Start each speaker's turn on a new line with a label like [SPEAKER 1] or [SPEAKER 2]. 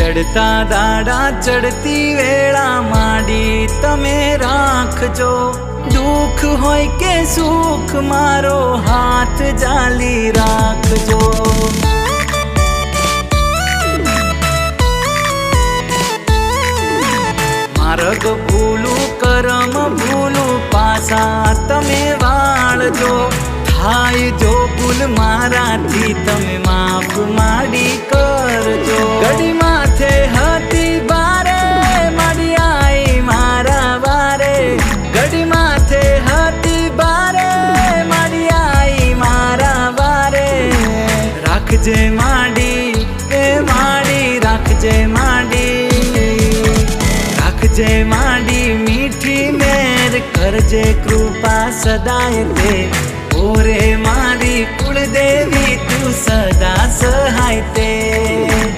[SPEAKER 1] चढ़ता दाड़ा चढ़ती वेला माडी तमे राखजो। दुख होय के सुख मारो हाथ जाली राखजो। मार्ग भूलू करम भूलू पासा तमे वाळजो। थाय जो भूल माराथी तमे माफ माडी करजो। घड़ी माथे हती बारे माडी आई मारा बारे। घड़ी माथे हती बारे माडी आई मारा बारे। राखजे माडी ए माडी राखजे माडी। राखजे माडी मीठी मेर करजे कृपा सदाय ते। ओरे मारी कुलदेवी तू सदा सहाय ते।